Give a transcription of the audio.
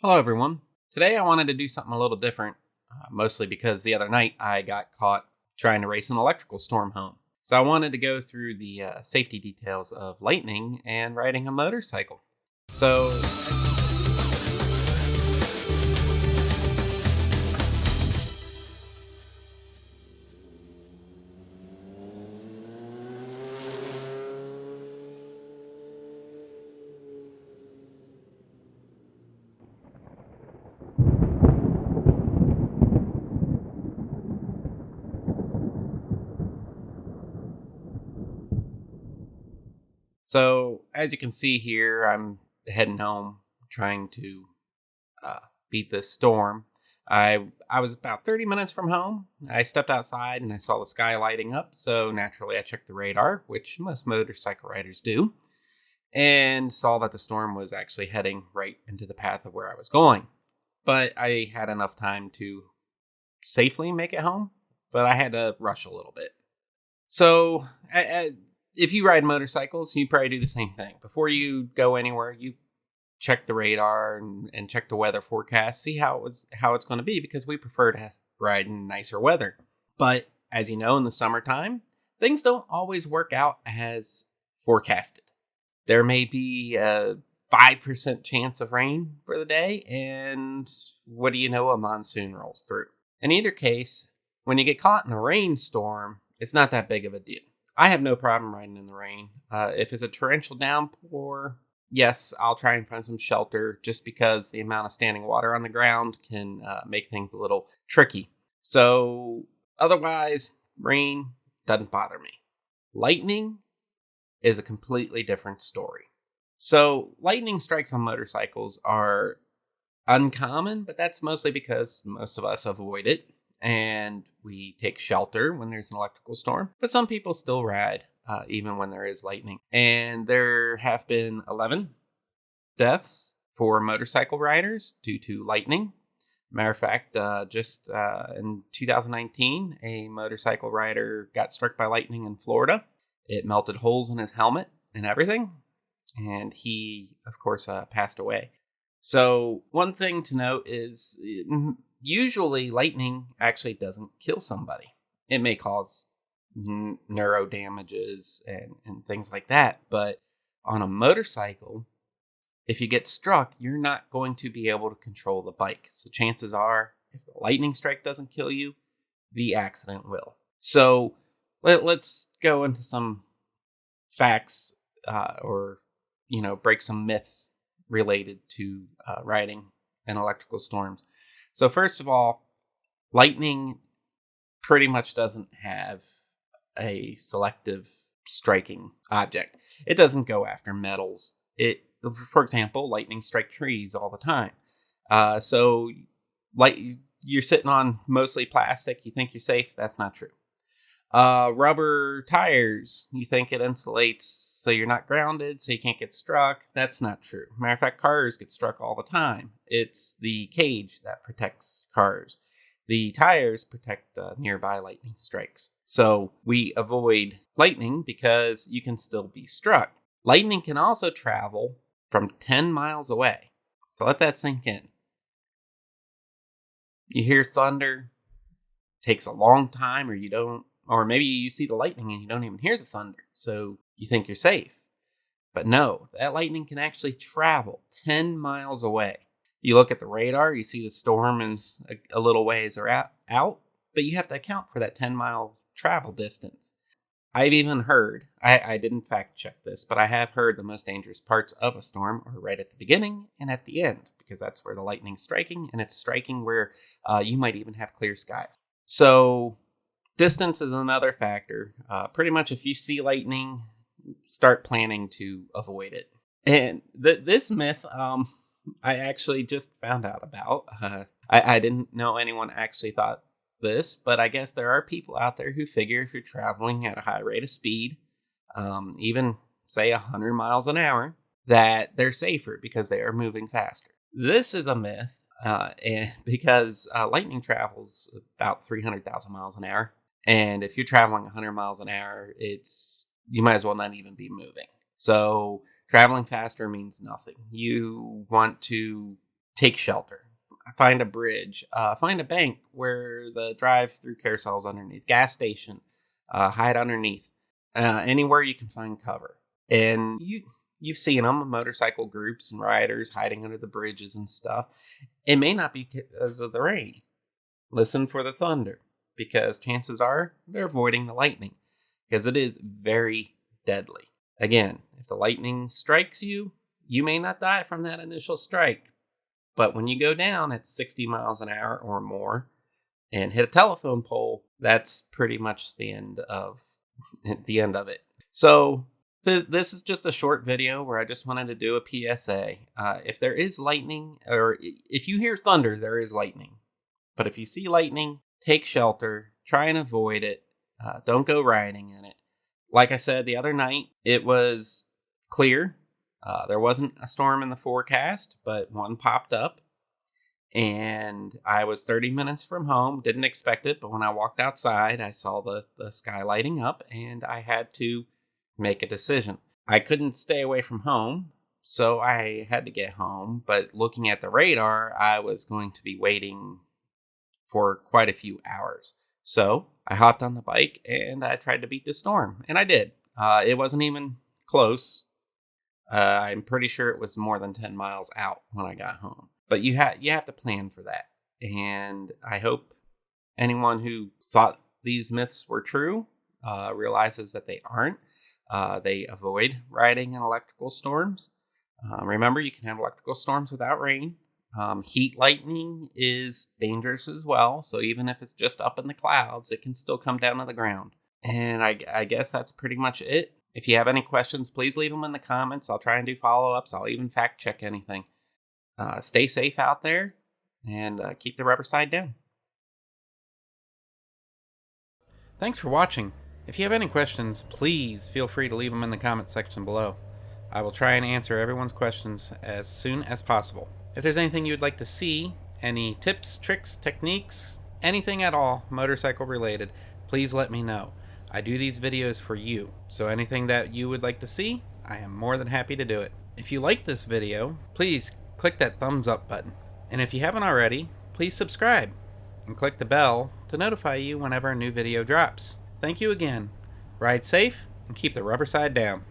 Hello, everyone. Today I wanted to do something a little different, mostly because the other night I got caught trying to race an electrical storm home. So I wanted to go through the safety details of lightning and riding a motorcycle. So, so as you can see here, I'm heading home trying to uh, beat this storm. I was about 30 minutes from home. I stepped outside and I saw the sky lighting up. So naturally, I checked the radar, which most motorcycle riders do, and saw that the storm was actually heading right into the path of where I was going. But I had enough time to safely make it home, but I had to rush a little bit. So, if you ride motorcycles, you probably do the same thing. Before you go anywhere, you check the radar and check the weather forecast, see how it's going to be, because we prefer to ride in nicer weather. But as you know, in the summertime, things don't always work out as forecasted. There may be a 5% chance of rain for the day, and what do you know, a monsoon rolls through. In either case, when you get caught in a rainstorm, it's not that big of a deal. I have no problem riding in the rain. If it's a torrential downpour, yes, I'll try and find some shelter, just because the amount of standing water on the ground can make things a little tricky. So otherwise, rain doesn't bother me. Lightning is a completely different story. So lightning strikes on motorcycles are uncommon, but that's mostly because most of us avoid it and we take shelter when there's an electrical storm. But some people still ride even when there is lightning. And there have been 11 deaths for motorcycle riders due to lightning. Matter of fact, just in 2019, a motorcycle rider got struck by lightning in Florida. It melted holes in his helmet and everything. And he, of course, passed away. So one thing to note is usually lightning actually doesn't kill somebody. It may cause neuro damages and things like that. But on a motorcycle, if you get struck, you're not going to be able to control the bike. So chances are, if the lightning strike doesn't kill you, the accident will. So let's go into some facts or break some myths related to riding in electrical storms. So first of all, lightning pretty much doesn't have a selective striking object. It doesn't go after metals. For example, lightning strike trees all the time. So you're sitting on mostly plastic, you think you're safe. That's not true. Rubber tires, you think it insulates so you're not grounded, so you can't get struck. That's not true. Matter of fact, cars get struck all the time. It's the cage that protects cars. The tires protect nearby lightning strikes. So we avoid lightning because you can still be struck. Lightning can also travel from 10 miles away. So let that sink in. You hear thunder, takes a long time, or maybe you see the lightning and you don't even hear the thunder, so you think you're safe. But no, that lightning can actually travel 10 miles away. You look at the radar, you see the storm is a little ways out, but you have to account for that 10-mile travel distance. I've even heard, I didn't fact check this, but I have heard the most dangerous parts of a storm are right at the beginning and at the end, because that's where the lightning's striking, and it's striking where you might even have clear skies. So distance is another factor. Pretty much if you see lightning, start planning to avoid it. And this myth, I actually just found out about. I didn't know anyone actually thought this, but I guess there are people out there who figure if you're traveling at a high rate of speed, even say 100 miles an hour, that they're safer because they are moving faster. This is a myth, and because lightning travels about 300,000 miles an hour. And if you're traveling 100 miles an hour, you might as well not even be moving. So traveling faster means nothing. You want to take shelter. Find a bridge. Find a bank where the drive-through carousel's underneath. Gas station. Hide underneath. Anywhere you can find cover. And you've seen them, motorcycle groups and riders hiding under the bridges and stuff. It may not be because of the rain. Listen for the thunder, because chances are they're avoiding the lightning, because it is very deadly. Again, if the lightning strikes you, you may not die from that initial strike. But when you go down at 60 miles an hour or more and hit a telephone pole, that's pretty much the end of it. So this is just a short video where I just wanted to do a PSA. If there is lightning, or if you hear thunder, there is lightning. But if you see lightning, take shelter, try and avoid it. Don't go riding in it. Like I said the other night, it was clear. There wasn't a storm in the forecast, but one popped up. And I was 30 minutes from home. Didn't expect it, but when I walked outside, I saw the sky lighting up, and I had to make a decision. I couldn't stay away from home, so I had to get home. But looking at the radar, I was going to be waiting for quite a few hours. So I hopped on the bike and I tried to beat the storm, and I did. It wasn't even close. I'm pretty sure it was more than 10 miles out when I got home. But you have to plan for that. And I hope anyone who thought these myths were true realizes that they aren't. They avoid riding in electrical storms. Remember, you can have electrical storms without rain. Heat lightning is dangerous as well. So even if it's just up in the clouds, it can still come down to the ground. And I guess that's pretty much it. If you have any questions, please leave them in the comments. I'll try and do follow-ups. I'll even fact check anything. Stay safe out there, and keep the rubber side down. Thanks for watching. If you have any questions, please feel free to leave them in the comment section below. I will try and answer everyone's questions as soon as possible. If there's anything you would like to see, any tips, tricks, techniques, anything at all motorcycle related, please let me know. I do these videos for you, so anything that you would like to see, I am more than happy to do it. If you like this video, please click that thumbs up button. And if you haven't already, please subscribe and click the bell to notify you whenever a new video drops. Thank you again. Ride safe and keep the rubber side down.